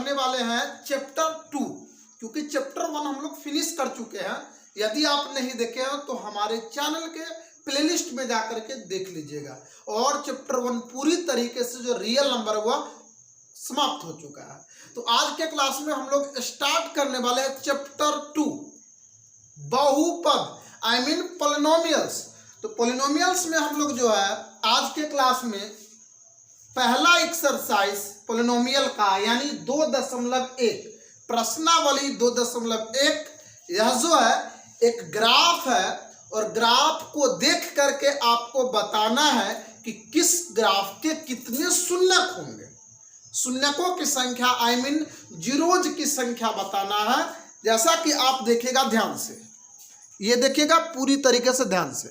पढ़ने वाले हैं चैप्टर 2, क्योंकि चैप्टर 1 हम लोग फिनिश कर चुके हैं। यदि आप नहीं देखे हैं तो हमारे चैनल के प्लेलिस्ट में जाकर के देख लीजिएगा। और चैप्टर 1 पूरी तरीके से जो रियल नंबर हुआ समाप्त हो चुका है। तो आज के क्लास में हम लोग स्टार्ट करने वाले हैं चैप्टर 2, बहुपद, आई मीन पॉलिनोमियल्स। तो पॉलिनोमियल्स में हम लोग जो है आज के क्लास में पहला एक्सरसाइज पॉलिनोमियल का यानी 2.1 प्रश्नावली 2.1, यह जो है एक ग्राफ है और ग्राफ को देख करके आपको बताना है कि किस ग्राफ के कितने शून्यक होंगे। शून्यकों की संख्या आई मीन जीरोज की संख्या बताना है। जैसा कि आप देखिएगा ध्यान से, ये देखिएगा पूरी तरीके से ध्यान से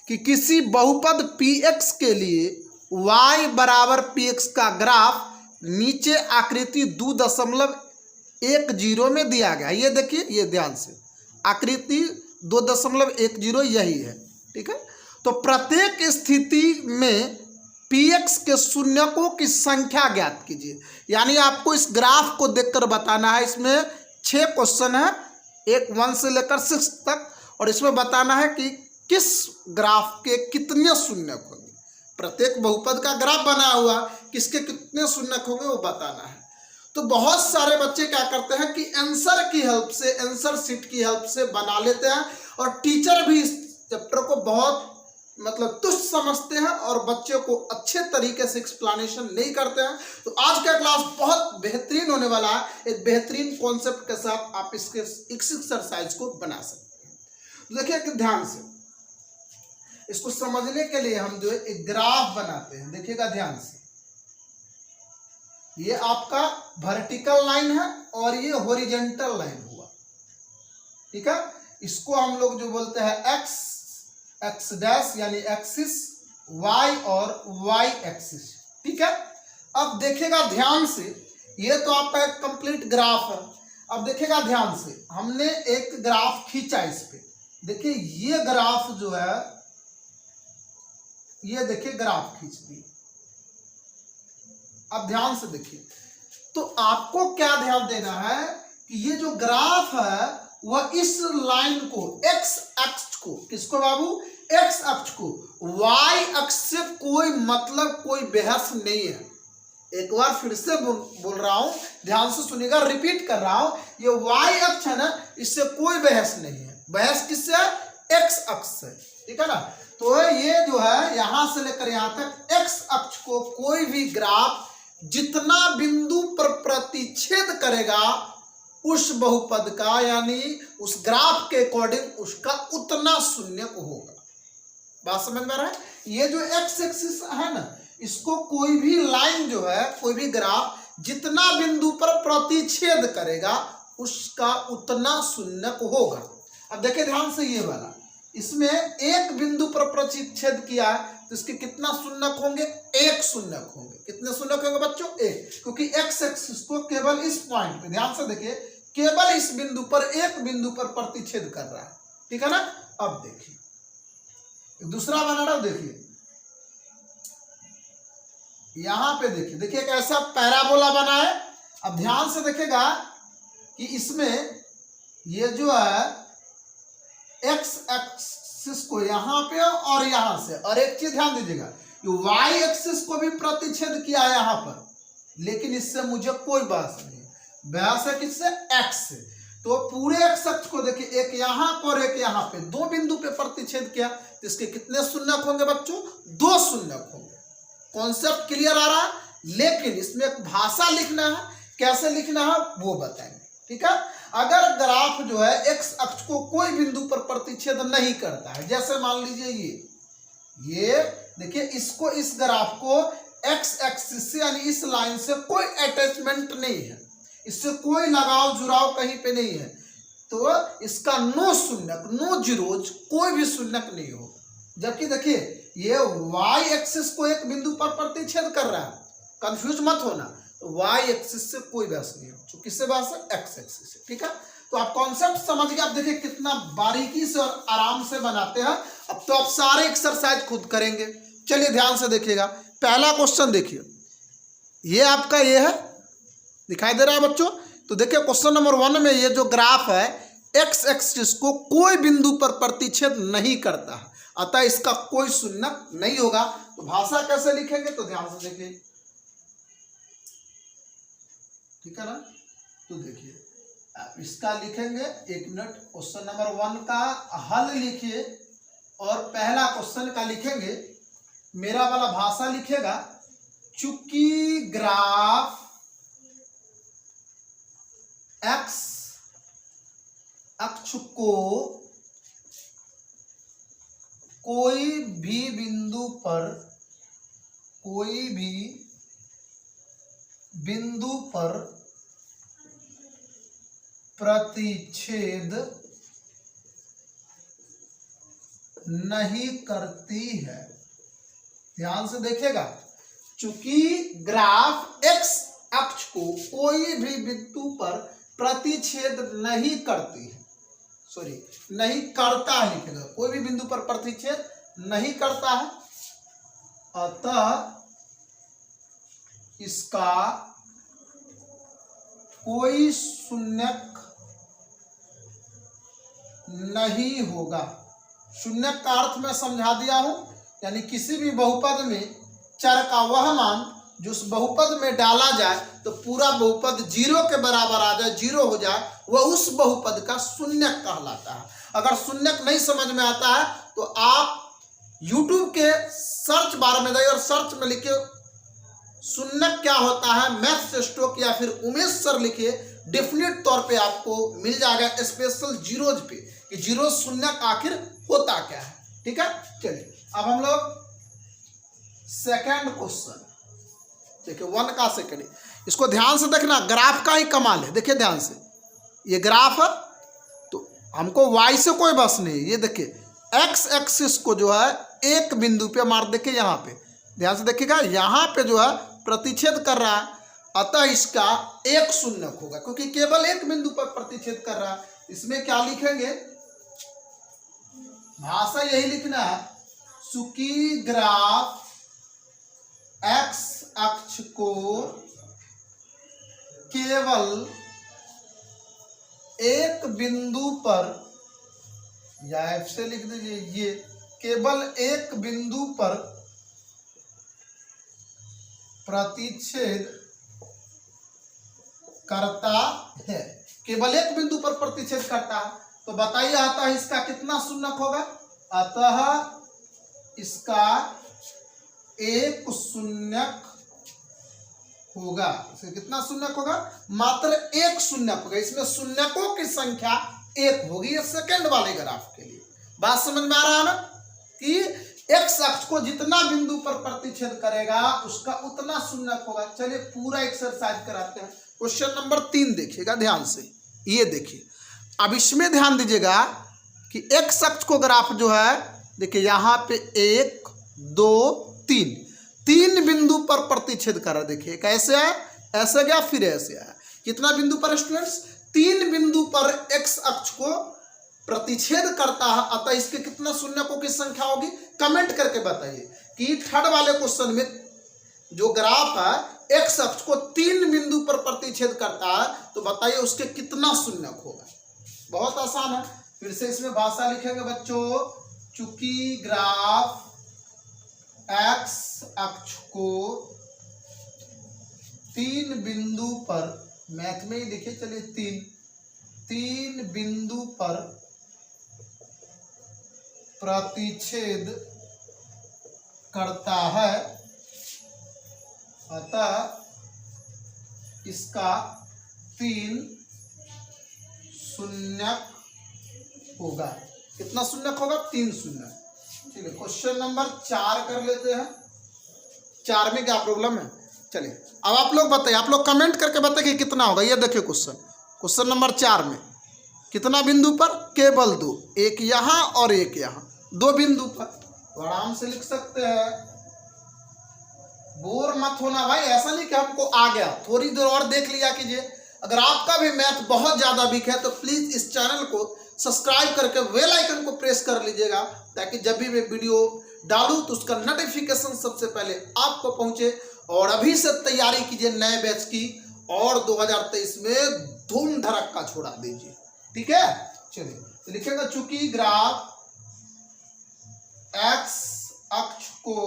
कि किसी बहुपद px के लिए y बराबर px का ग्राफ नीचे आकृति 2.10 में दिया गया। ये देखिए, ये ध्यान से आकृति 2.10 यही है, ठीक है। तो प्रत्येक स्थिति में px के शून्यकों की संख्या ज्ञात कीजिए। यानी आपको इस ग्राफ को देखकर बताना है। इसमें 6 क्वेश्चन है, एक 1 से लेकर 6 तक, और इसमें बताना है कि किस ग्राफ के कितने शून्यक होंगे। प्रत्येक बहुपद का ग्राफ बना हुआ, किसके कितने शून्यक होंगे वो बताना है। तो बहुत सारे बच्चे क्या करते हैं कि आंसर की हेल्प से, आंसर शीट की हेल्प से बना लेते हैं, और टीचर भी इस चैप्टर को बहुत तुच्छ समझते हैं और बच्चे को अच्छे तरीके से एक्सप्लेनेशन नहीं करते हैं। तो आज का क्लास बहुत बेहतरीन होने वाला है। एक बेहतरीन कॉन्सेप्ट के साथ आप इस एक्सरसाइज को बना सकते हैं। तो देखिए कि ध्यान से, इसको समझने के लिए हम जो एक ग्राफ बनाते हैं, देखिएगा ध्यान से। ये आपका वर्टिकल लाइन है और ये हॉरिजॉन्टल लाइन हुआ, ठीक है। इसको हम लोग जो बोलते हैं एक्स डैश यानी एक्सिस, वाई और वाई एक्सिस, ठीक है। अब देखिएगा ध्यान से, ये तो आपका एक कंप्लीट ग्राफ है। अब देखिएगा ध्यान से, हमने एक ग्राफ खींचा इस पे। देखिए ये ग्राफ जो है, ये देखिए ग्राफ खींच दी। अब ध्यान से देखिए, तो आपको क्या ध्यान देना है कि ये जो ग्राफ है वह इस लाइन को, एक्स अक्ष को, किसको बाबू, एक्स अक्ष को वाई अक्ष से कोई कोई बहस नहीं है। एक बार फिर से बोल रहा हूं, ध्यान से सुनिएगा, रिपीट कर रहा हूं। ये वाई अक्ष है ना, इससे कोई बहस नहीं है। बहस किससे है? एक्स अक्ष से, ठीक है ना। तो ये जो है यहां से लेकर यहां तक एक्स अक्ष को कोई भी ग्राफ जितना बिंदु पर प्रतिच्छेद करेगा उस बहुपद का, यानी उस ग्राफ के अकॉर्डिंग उसका उतना शून्यक होगा। बात समझ में आ रहा है? ये जो एक्स एक्सिस है ना, इसको कोई भी लाइन जो है, कोई भी ग्राफ जितना बिंदु पर प्रतिच्छेद करेगा उसका उतना शून्यक होगा। अब देखिए ध्यान से, ये वाला इसमें एक बिंदु पर प्रतिच्छेद किया तो इसके कितना शून्यक होंगे? 1 शून्यक होंगे। कितने शून्यक होंगे बच्चों? 1, क्योंकि एक्स एक्सिस को केवल इस पॉइंट पे, ध्यान से देखिए, केवल इस बिंदु पर, एक बिंदु पर प्रतिच्छेद कर रहा है, ठीक है ना। अब देखिए दूसरा बना रहा, देखिए यहां पे देखिए, देखिए कैसा पैराबोला बना है। अब ध्यान से देखिएगा कि इसमें ये जो है एक्स एक्सिस को यहां पे और यहां से, और एक चीज ध्यान दीजिएगा, वाई एक्सिस को भी प्रतिच्छेद किया है यहां पर, लेकिन इससे मुझे कोई बहस नहीं है। बहस है किससे? एक्स से। तो पूरे एक्स अक्ष को देखिए, एक यहां पर एक यहां पे, 2 बिंदु पे प्रतिच्छेद किया तो इसके कितने शून्यक होंगे बच्चों? 2 शून्यक होंगे। कॉन्सेप्ट क्लियर आ रहा है? लेकिन इसमें एक भाषा लिखना है, कैसे लिखना है वो बताएंगे, ठीक है। अगर ग्राफ जो है एक्स अक्ष को कोई बिंदु पर प्रतिच्छेद नहीं करता है, जैसे मान लीजिए ये देखिए, इसको, इस ग्राफ को एक्स एक्सिस से यानी इस लाइन से कोई अटैचमेंट नहीं है, इससे कोई लगाव जुड़ाव कहीं पे नहीं है, तो इसका नो शून्यक, नो जीरोज, कोई भी शून्यक नहीं होगा। जबकि देखिए ये वाई एक्सिस को एक बिंदु पर प्रतिच्छेद कर रहा है, कंफ्यूज मत होना, तो वाई एक्सिस से कोई बहस नहीं हो, तो किससे बहस है? एक्स एक्सिस से, ठीक है। तो आप कॉन्सेप्ट समझ गए। आप देखिए कितना बारीकी से और आराम से बनाते हैं। अब तो आप सारे एक्सरसाइज खुद करेंगे। चलिए ध्यान से देखिएगा, पहला क्वेश्चन देखिए, ये आपका ये है, दिखाई दे रहा है बच्चों? तो देखिए क्वेश्चन नंबर 1 में ये जो ग्राफ है एक्स एक्सिस को कोई बिंदु पर प्रतिच्छेद नहीं करता, अतः इसका कोई शून्यक नहीं होगा। तो भाषा कैसे लिखेंगे तो ध्यान से देखिए, ठीक है ना। तो देखिए आप इसका लिखेंगे, एक मिनट, क्वेश्चन नंबर 1 का हल लिखिए और पहला क्वेश्चन का लिखेंगे, मेरा वाला भाषा लिखेगा, चूंकि ग्राफ एक्स अक्ष को कोई भी बिंदु पर प्रतिच्छेद नहीं करती है। ध्यान से देखिएगा, चूंकि ग्राफ एक्स अक्ष को कोई भी बिंदु पर प्रतिच्छेद नहीं करती है, सॉरी नहीं करता है लिखेगा, कोई भी बिंदु पर प्रतिच्छेद नहीं करता है, अतः इसका कोई शून्यक नहीं होगा। शून्यक का अर्थ मैं समझा दिया हूं, यानी किसी भी बहुपद में चर का वह मान जो उस बहुपद में डाला जाए तो पूरा बहुपद 0 के बराबर आ जाए, 0 हो जाए, वह उस बहुपद का शून्यक कहलाता है। अगर शून्यक नहीं समझ में आता है तो आप YouTube के सर्च बार में जाइए और सर्च में लिखिए शून्यक क्या होता है, मैथ्स स्टोक या फिर उमेश सर लिखिए, डेफिनेट तौर पे आपको मिल जाएगा स्पेशल जीरोज पे कि जीरो शून्यक आखिर होता क्या है। ठीक है, चलिए अब हम लोग सेकंड क्वेश्चन देखिए, 1 का सेकंड, इसको ध्यान से देखना, ग्राफ का ही कमाल है। देखिए ध्यान से, ये ग्राफ है तो हमको y से कोई बस नहीं, ये देखिए x एक्सिस को जो है एक बिंदु पे मार, देखिए यहाँ पे ध्यान से देखिएगा, यहाँ पे जो है प्रतिच्छेद कर रहा है, अतः इसका एक शून्यक होगा क्योंकि केवल एक बिंदु पर प्रतिच्छेद कर रहा है। इसमें क्या लिखेंगे, भाषा यही लिखना है, चूंकि ग्राफ एक्स अक्ष को केवल एक बिंदु पर, या एफ से लिख दीजिए, ये केवल एक बिंदु पर प्रतिच्छेद करता है, केवल एक बिंदु पर प्रतिच्छेद करता है, तो बताइए आता है इसका कितना शून्यक होगा, अतः इसका एक शून्यक होगा। इसका कितना शून्यक होगा, मात्र एक शून्यक होगा, इसमें शून्यकों की संख्या एक होगी। ये सेकंड वाले ग्राफ के लिए बात समझ में आ रहा है ना, कि एक्स अक्ष को जितना बिंदु पर प्रतिच्छेद करेगा उसका उतना शून्यक होगा। चलिए पूरा एक्सरसाइज कराते हैं। क्वेश्चन नंबर 3 देखिएगा ध्यान से, ये देखिए, अब इसमें ध्यान दीजिएगा कि एक्स अक्ष को ग्राफ जो है, देखिए यहाँ पे 1 2 3 3 बिंदु पर प्रतिच्छेद कर रहा है। देखिए कैसे है, ऐसे गया फिर ऐसे आया, कितना बिंदु पर स्टूडेंट्स, 3 बिंदु पर एक्स अक्ष को प्रतिच्छेद करता है, अतः इसके कितना शून्यकों की संख्या होगी, कमेंट करके बताइए कि थर्ड वाले क्वेश्चन में जो ग्राफ है एक्स अक्ष को 3 बिंदु पर प्रतिच्छेद करता है, तो बताइए उसके कितना शून्यक होगा। बहुत आसान है, फिर से इसमें भाषा लिखेंगे बच्चों, चूंकि ग्राफ एक्स अक्ष को 3 बिंदु पर, मैथ में ही लिखिए, चलिए 3 बिंदु पर प्रतिच्छेद करता है, अतः इसका 3 शून्यक होगा। कितना शून्यक होगा, 3 शून्यक। चलिए क्वेश्चन नंबर 4 कर लेते हैं। 4 में क्या प्रॉब्लम है, चलिए अब आप लोग बताइए, आप लोग कमेंट करके बताइए कि कितना होगा। ये देखिए क्वेश्चन नंबर 4 में कितना बिंदु पर, केवल 2, एक यहाँ और एक यहाँ, 2 बिंदु पर, तो आराम से लिख सकते हैं। बोर मत होना भाई, ऐसा नहीं कि हमको आ गया, थोड़ी देर और देख लिया कीजिए। अगर आपका भी मैथ बहुत ज्यादा वीक है तो प्लीज इस चैनल को सब्सक्राइब करके बेल आइकन को प्रेस कर लीजिएगा, ताकि जब भी मैं वीडियो डालूं तो उसका नोटिफिकेशन सबसे पहले आपको पहुंचे। और अभी से तैयारी कीजिए नए बैच की, और 2023 में धूम धड़क्का छोड़ा दीजिए। ठीक है, चलिए तो लिखेगा चूंकि ग्राफ एक्स अक्ष को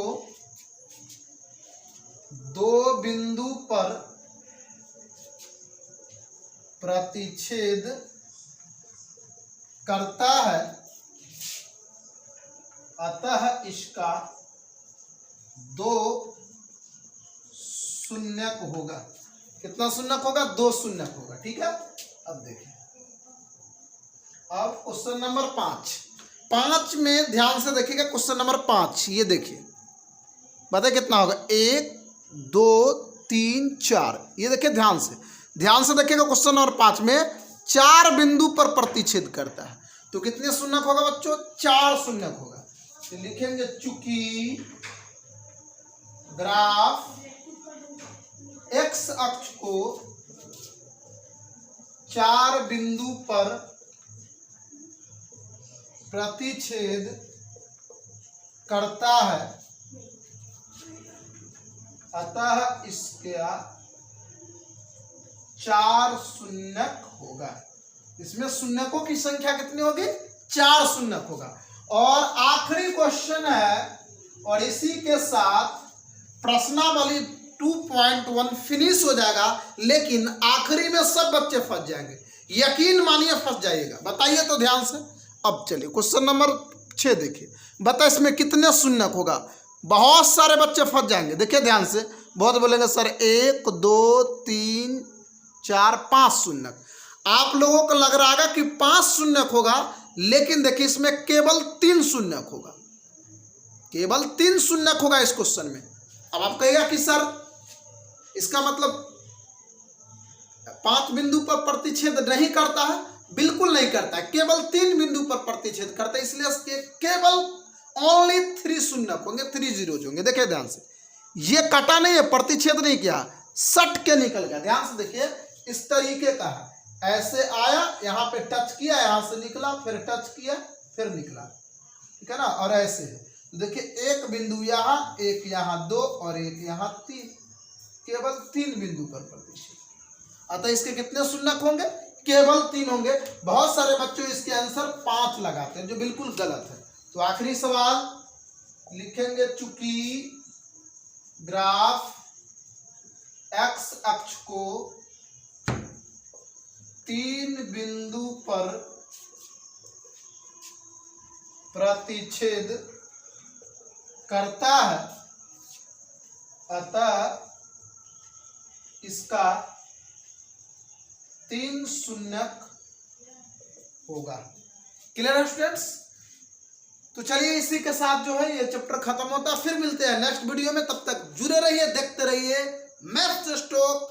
दो बिंदु पर प्रतिच्छेद करता है, अतः इसका दो शून्यक होगा। कितना शून्यक होगा? दो शून्यक होगा। ठीक है, अब देखिए, अब क्वेश्चन नंबर 5 में ध्यान से देखिएगा। क्वेश्चन नंबर 5 ये देखिए, बताइए कितना होगा? 1 2 3 4। ये देखिए ध्यान से देखिएगा। क्वेश्चन नंबर 5 में 4 बिंदु पर प्रतिच्छेद करता है, तो कितने शून्यक होगा बच्चों? 4 शून्यक होगा। तो लिखेंगे चूंकि ग्राफ एक्स अक्ष को 4 बिंदु पर प्रतिच्छेद करता है, अतः इसका 4 शून्यक होगा। इसमें शून्यकों की संख्या कितनी होगी? 4 शून्यक होगा। और आखिरी क्वेश्चन है, और इसी के साथ प्रश्नावली 2.1 फिनिश हो जाएगा। लेकिन आखिरी में सब बच्चे फंस जाएंगे, यकीन मानिए फंस जाइएगा। बताइए तो ध्यान से। अब चलिए क्वेश्चन नंबर 6 देखिए, बता इसमें कितने शून्यक होगा? बहुत सारे बच्चे फंस जाएंगे। देखिए ध्यान से, बहुत बोलेंगे सर 1 2 3 4 5 शून्यक। आप लोगों को लग रहा होगा कि 5 शून्यक होगा, लेकिन देखिए इसमें केवल 3 शून्यक होगा। केवल 3 शून्यक होगा इस क्वेश्चन में। अब आप कहिएगा कि सर इसका मतलब 5 बिंदु पर प्रतिच्छेद नहीं करता है। बिल्कुल नहीं करता है, केवल 3 बिंदु पर प्रतिच्छेद करता है, इसलिए इसके केवल ओनली 3 शून्यक होंगे, 3 जीरोज होंगे। देखिए ध्यान से, ये कटा नहीं है, प्रतिच्छेद नहीं किया, सट के निकल गया। ध्यान से देखिए, इस तरीके का है। ऐसे आया, यहाँ पे टच किया, यहाँ से निकला, फिर टच किया, फिर निकला। ठीक है ना, और ऐसे देखिए एक बिंदु यहाँ, एक यहाँ 2 और एक यहाँ 3, केवल 3 बिंदु पर प्रतिच्छेद। अतः इसके कितने शून्यक होंगे? केवल 3 होंगे। बहुत सारे बच्चों इसके आंसर 5 लगाते हैं, जो बिल्कुल गलत है। तो आखिरी सवाल लिखेंगे चूंकि ग्राफ एक्स अक्ष को 3 बिंदु पर प्रतिच्छेद करता है, अतः इसका 3 शून्यक होगा। क्लियर है स्टूडेंट्स? तो चलिए इसी के साथ जो है ये चैप्टर खत्म होता है। फिर मिलते हैं नेक्स्ट वीडियो में, तब तक जुड़े रहिए, देखते रहिए मैथ्स स्टॉक।